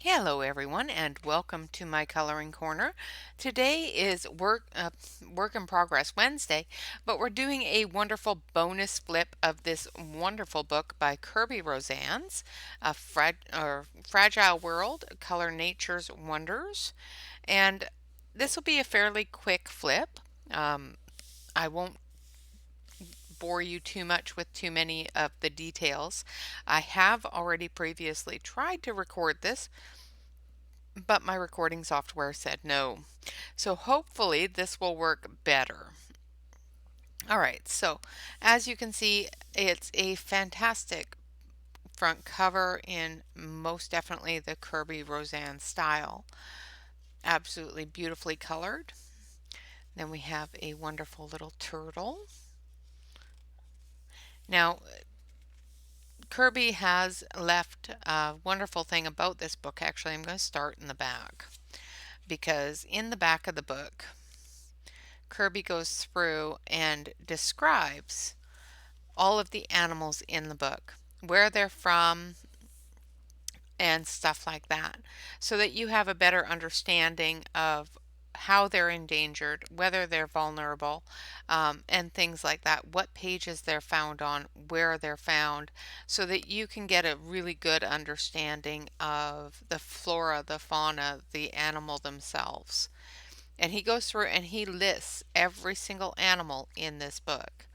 Hello everyone and welcome to my coloring corner. Today is work in progress Wednesday, but we're doing a wonderful bonus flip of this wonderful book by Kerby Rosanes, Fragile World, Color Nature's Wonders. And this will be a fairly quick flip. I won't bore you too much with too many of the details. I have already previously tried to record this, but my recording software said no. So hopefully this will work better. All right, so as you can see, it's a fantastic front cover in most definitely the Kerby Rosanes style. Absolutely beautifully colored. Then we have a wonderful little turtle. Now, Kerby has left a wonderful thing about this book. Actually, I'm going to start in the back because in the back of the book, Kerby goes through and describes all of the animals in the book, where they're from, and stuff like that, so that you have a better understanding of how they're endangered, whether they're vulnerable, and things like that, what pages they're found on, where they're found, so that you can get a really good understanding of the flora, the fauna, the animal themselves. And he goes through and he lists every single animal in this book,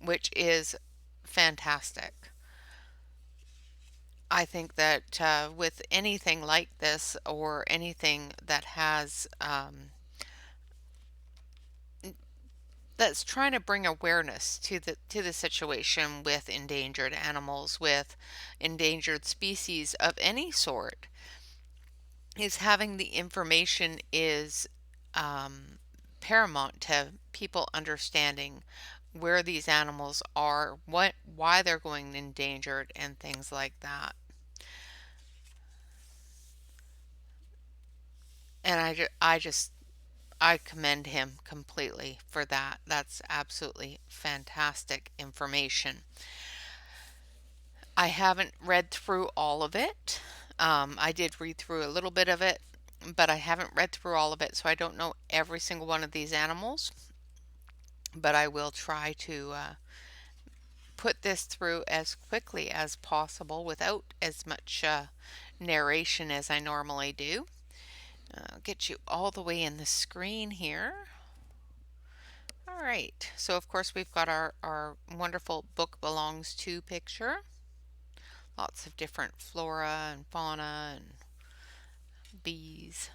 which is fantastic. I think that with anything like this or anything that has that's trying to bring awareness to the situation with endangered animals, with endangered species of any sort, is having the information is paramount to people understanding where these animals are, why they're going endangered, and things like that. And I commend him completely for that. That's absolutely fantastic information. I haven't read through all of it. I did read through a little bit of it, but I haven't read through all of it, so I don't know every single one of these animals. But I will try to put this through as quickly as possible without as much narration as I normally do. I'll get you all the way in the screen here. All right, so of course we've got our wonderful book belongs to picture. Lots of different flora and fauna and bees.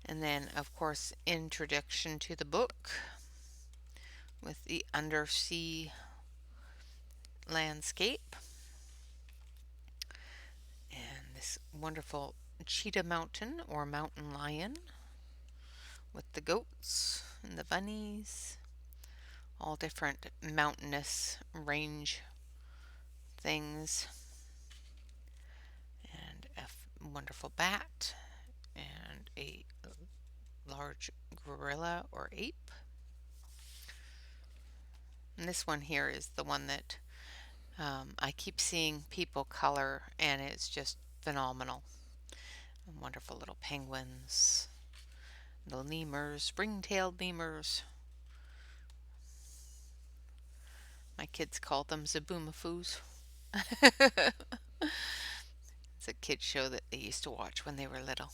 And then of course introduction to the book with the undersea landscape. And this wonderful cheetah mountain or mountain lion with the goats and the bunnies. All different mountainous range things. And a wonderful bat and a large gorilla or ape. And this one here is the one that I keep seeing people color, and it's just phenomenal. And wonderful little penguins, the lemurs, spring-tailed lemurs. My kids call them zaboomafoos. It's a kid show that they used to watch when they were little.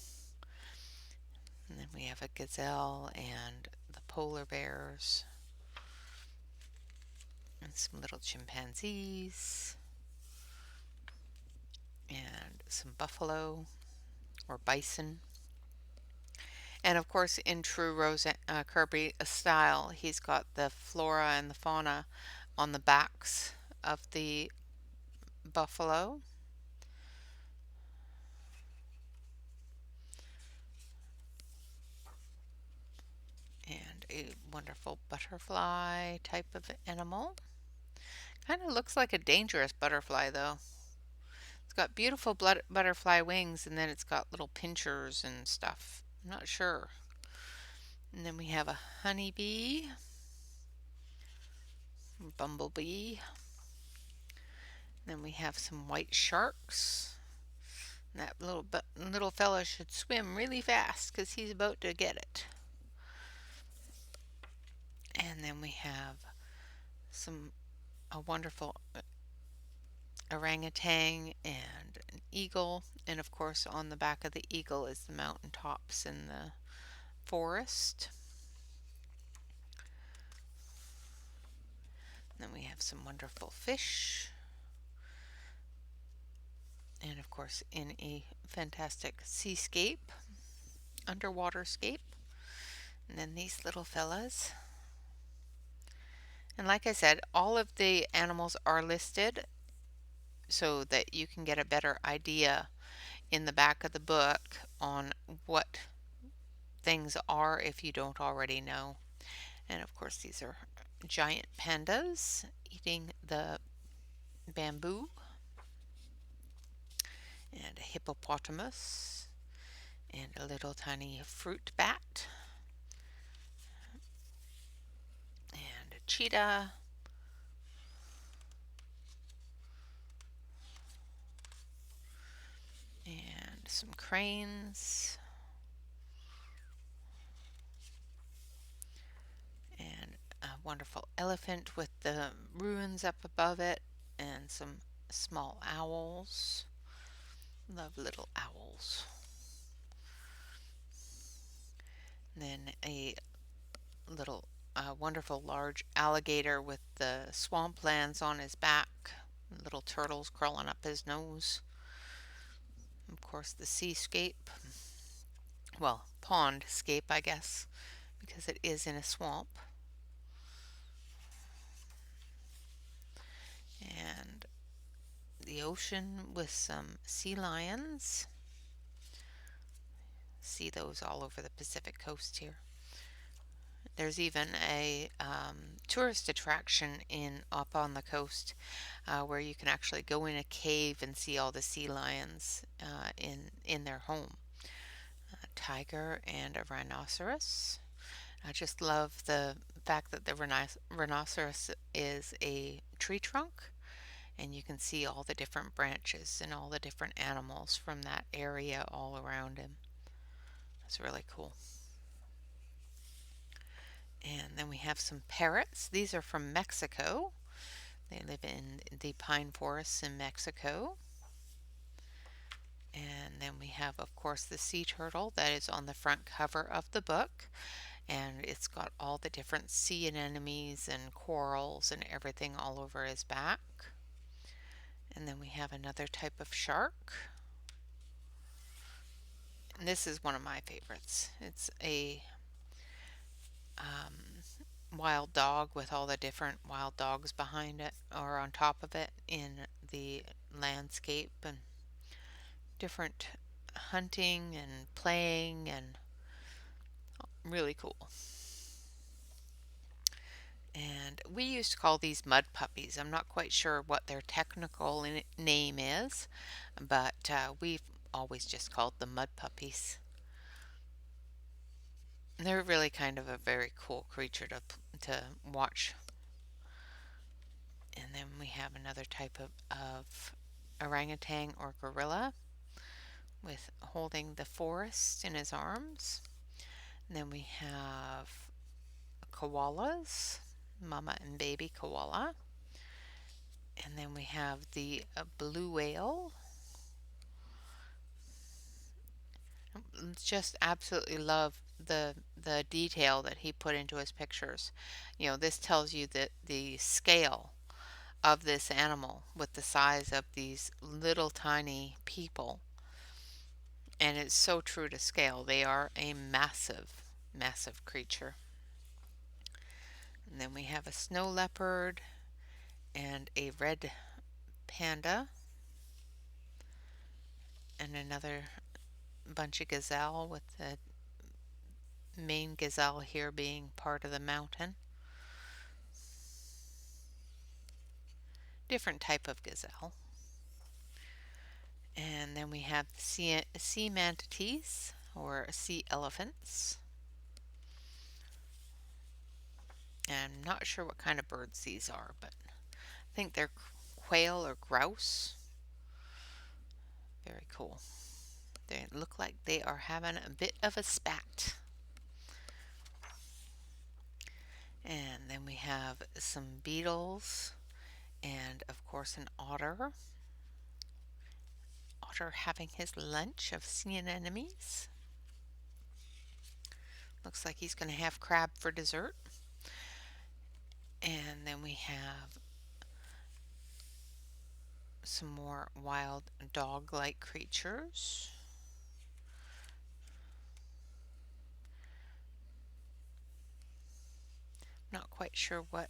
And then we have a gazelle and the polar bears and some little chimpanzees and some buffalo or bison. And of course, in true Kerby style, he's got the flora and the fauna on the backs of the buffalo. And a wonderful butterfly type of animal. Kind of looks like a dangerous butterfly, though. It's got beautiful butterfly wings, and then it's got little pinchers and stuff. I'm not sure. And then we have a honeybee, bumblebee. Then we have some white sharks, That little fella should swim really fast because he's about to get it. And then we have some a wonderful orangutan and an eagle, and of course on the back of the eagle is the mountain tops in the forest. Then we have some wonderful fish, and of course in a fantastic seascape, underwater scape. And then these little fellas. And like I said, all of the animals are listed so that you can get a better idea in the back of the book on what things are if you don't already know. And of course, these are giant pandas eating the bamboo, and a hippopotamus, and a little tiny fruit bat, and a cheetah, and some cranes, and a wonderful elephant with the ruins up above it, and some small owls. Love little owls. Then a little wonderful large alligator with the swamplands on his back, little turtles crawling up his nose. Of course, the seascape, well, pondscape, I guess, because it is in a swamp. And the ocean with some sea lions. See those all over the Pacific coast here. There's even a tourist attraction in up on the coast where you can actually go in a cave and see all the sea lions in their home. A tiger and a rhinoceros. I just love the fact that the rhinoceros is a tree trunk, and you can see all the different branches and all the different animals from that area all around him. It's really cool. And then we have some parrots. These are from Mexico. They live in the pine forests in Mexico. And then we have, of course, the sea turtle that is on the front cover of the book. And it's got all the different sea anemones and corals and everything all over his back. And then we have another type of shark. And this is one of my favorites. It's a wild dog with all the different wild dogs behind it or on top of it in the landscape, and different hunting and playing, and really cool. And we used to call these mud puppies. I'm not quite sure what their technical name is, but we've always just called them mud puppies. They're really kind of a very cool creature to watch. And then we have another type of orangutan or gorilla with holding the forest in his arms. And then we have koalas, mama and baby koala. And then we have the blue whale. Just absolutely love the detail that he put into his pictures. You know, this tells you that the scale of this animal with the size of these little tiny people. And it's so true to scale. They are a massive, massive creature. And then we have a snow leopard and a red panda and another bunch of gazelle, with the main gazelle here being part of the mountain. Different type of gazelle. And then we have sea manatees or sea elephants. And I'm not sure what kind of birds these are, but I think they're quail or grouse. Very cool. They look like they are having a bit of a spat. And then we have some beetles and, of course, an otter. Otter having his lunch of sea anemones. Looks like he's going to have crab for dessert. And then we have some more wild dog-like creatures. Not quite sure what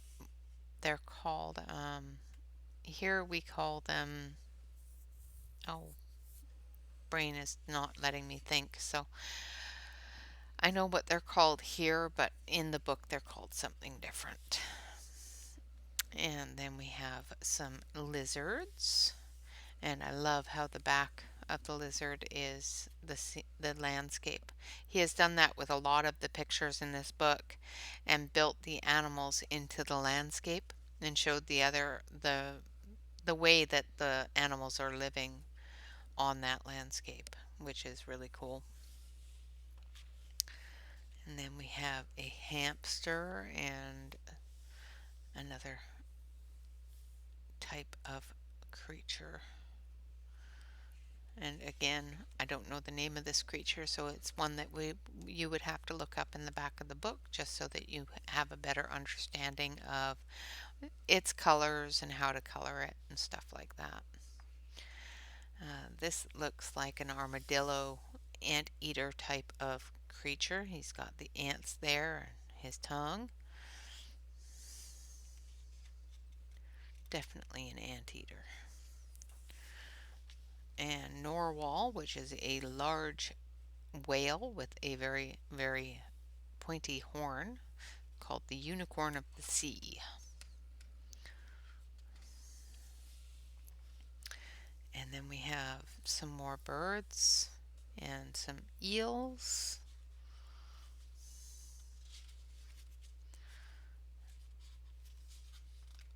they're called. Here we call them, oh, brain is not letting me think. So I know what they're called here, but in the book they're called something different. And then we have some lizards. And I love how the back of the lizard is the landscape. He has done that with a lot of the pictures in this book and built the animals into the landscape and showed the way that the animals are living on that landscape, which is really cool. And then we have a hamster and another type of creature. And again, I don't know the name of this creature, so it's one that you would have to look up in the back of the book just so that you have a better understanding of its colors and how to color it and stuff like that. This looks like an armadillo anteater type of creature. He's got the ants there and his tongue. Definitely an anteater. And narwhal, which is a large whale with a very, very pointy horn called the unicorn of the sea. And then we have some more birds and some eels.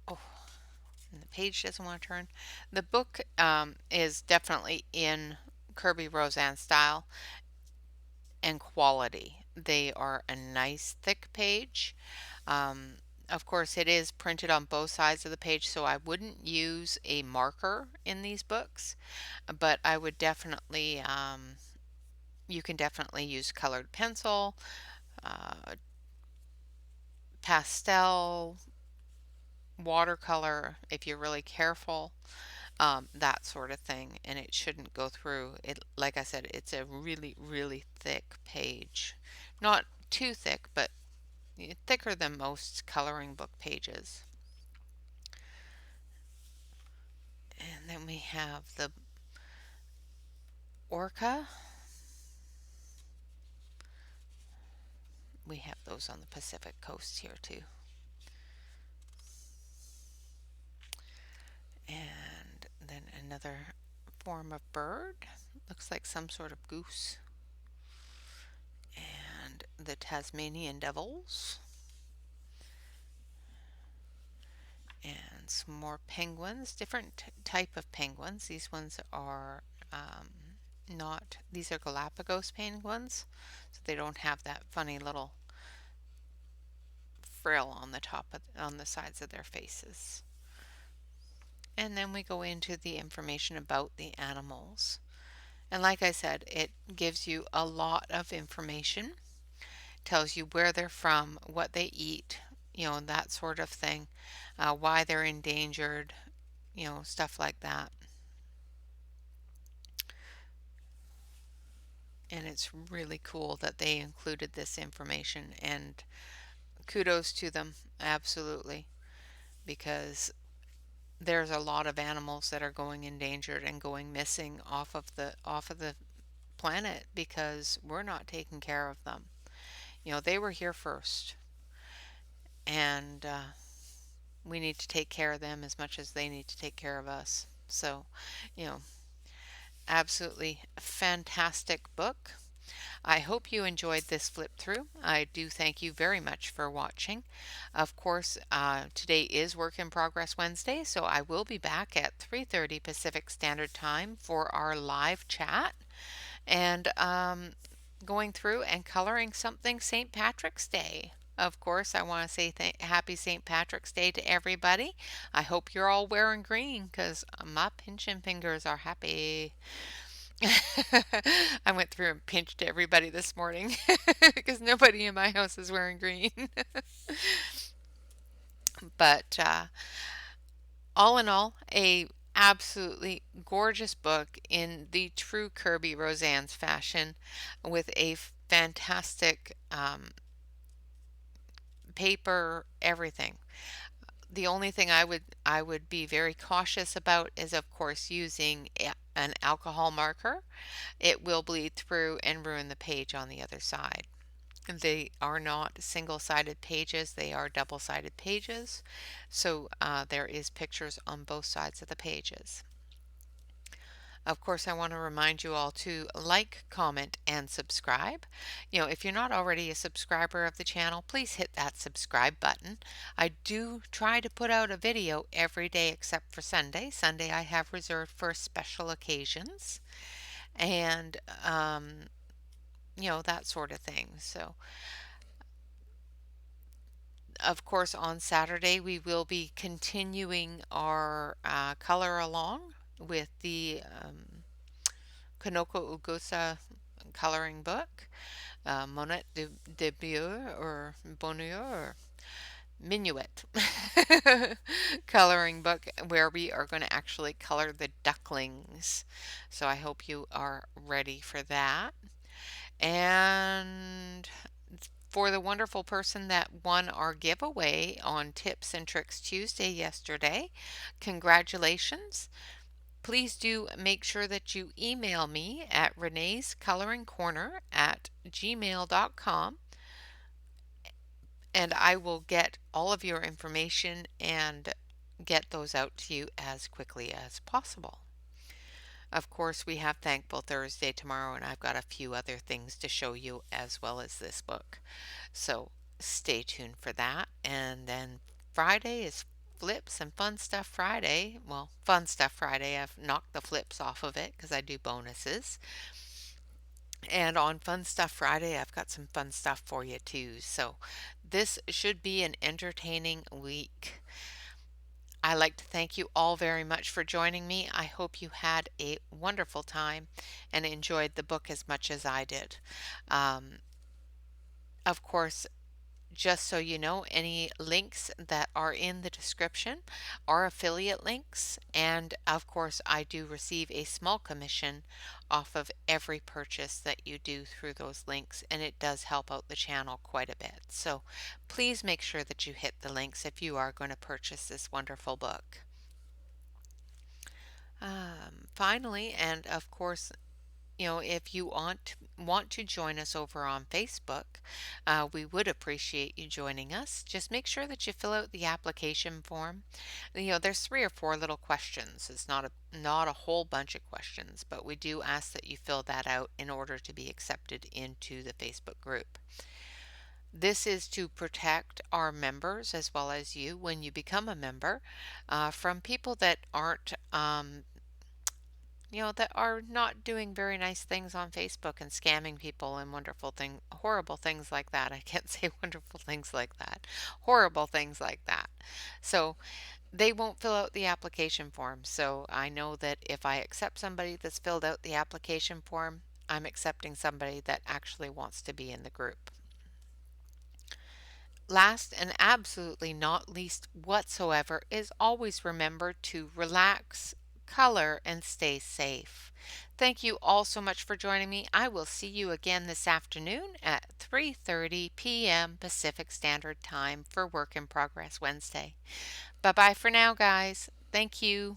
Oh, and the page doesn't want to turn. The book is definitely in Kerby Rosanes style and quality. They are a nice thick page. Um, of course, it is printed on both sides of the page, so I wouldn't use a marker in these books, but I would definitely, you can definitely use colored pencil, pastel, watercolor if you're really careful, that sort of thing, and it shouldn't go through it. Like I said, it's a really, really thick page. Not too thick, but thicker than most coloring book pages. And then we have the orca. We have those on the Pacific coast here too. And then another form of bird. Looks like some sort of goose. And the Tasmanian devils. And some more penguins, different type of penguins. These ones are not, these are Galapagos penguins, so they don't have that funny little frill on the top of, on the sides of their faces. And then we go into the information about the animals. And like I said, it gives you a lot of information, tells you where they're from, what they eat, that sort of thing, why they're endangered, stuff like that. And it's really cool that they included this information, and kudos to them, absolutely, because there's a lot of animals that are going endangered and going missing off of the planet because we're not taking care of them. They were here first, and we need to take care of them as much as they need to take care of us. So, you know, absolutely fantastic book. I hope you enjoyed this flip through. I do thank you very much for watching. Of course, today is Work in Progress Wednesday, so I will be back at 3:30 Pacific Standard Time for our live chat. and going through and coloring something St. Patrick's Day. Of course, I want to say happy St. Patrick's Day to everybody. I hope you're all wearing green because my pinching fingers are happy. I went through and pinched everybody this morning because nobody in my house is wearing green. But all in all, a absolutely gorgeous book in the true Kerby Rosanes fashion with a fantastic paper, everything. The only thing I would be very cautious about is of course using an alcohol marker. It will bleed through and ruin the page on the other side. They are not single-sided pages, they are double-sided pages. So there is pictures on both sides of the pages. Of course, I want to remind you all to like, comment, and subscribe. If you're not already a subscriber of the channel, please hit that subscribe button. I do try to put out a video every day except for Sunday. Sunday I have reserved for special occasions and, that sort of thing. So, of course, on Saturday we will be continuing our color along with the Kanoko Ugosa coloring book, Monet de Bieur or Bonheur or Minuet coloring book where we are going to actually color the ducklings. So I hope you are ready for that. And for the wonderful person that won our giveaway on Tips and Tricks Tuesday yesterday, congratulations. Please do make sure that you email me at reneescoloringcorner@gmail.com and I will get all of your information and get those out to you as quickly as possible. Of course, we have Thankful Thursday tomorrow, and I've got a few other things to show you as well as this book. So stay tuned for that. And then Friday is Flips and Fun Stuff Friday. Well, Fun Stuff Friday, I've knocked the flips off of it because I do bonuses. And on Fun Stuff Friday, I've got some fun stuff for you too. So this should be an entertaining week. I like to thank you all very much for joining me. I hope you had a wonderful time and enjoyed the book as much as I did. Um, of course, just so you know, any links that are in the description are affiliate links. And of course, I do receive a small commission off of every purchase that you do through those links, and it does help out the channel quite a bit. So please make sure that you hit the links if you are going to purchase this wonderful book. Finally, and of course, if you want to join us over on Facebook, we would appreciate you joining us. Just make sure that you fill out the application form. There's 3 or 4 little questions. It's not a whole bunch of questions, but we do ask that you fill that out in order to be accepted into the Facebook group. This is to protect our members as well as you when you become a member from people that aren't that are not doing very nice things on Facebook and scamming people and horrible things like that. I can't say wonderful things like that. Horrible things like that. So they won't fill out the application form. So I know that if I accept somebody that's filled out the application form, I'm accepting somebody that actually wants to be in the group. Last and absolutely not least whatsoever is always remember to relax, color, and stay safe. Thank you all so much for joining me. I will see you again this afternoon at 3:30 p.m. Pacific Standard Time for Work in Progress Wednesday. Bye bye for now, guys. Thank you.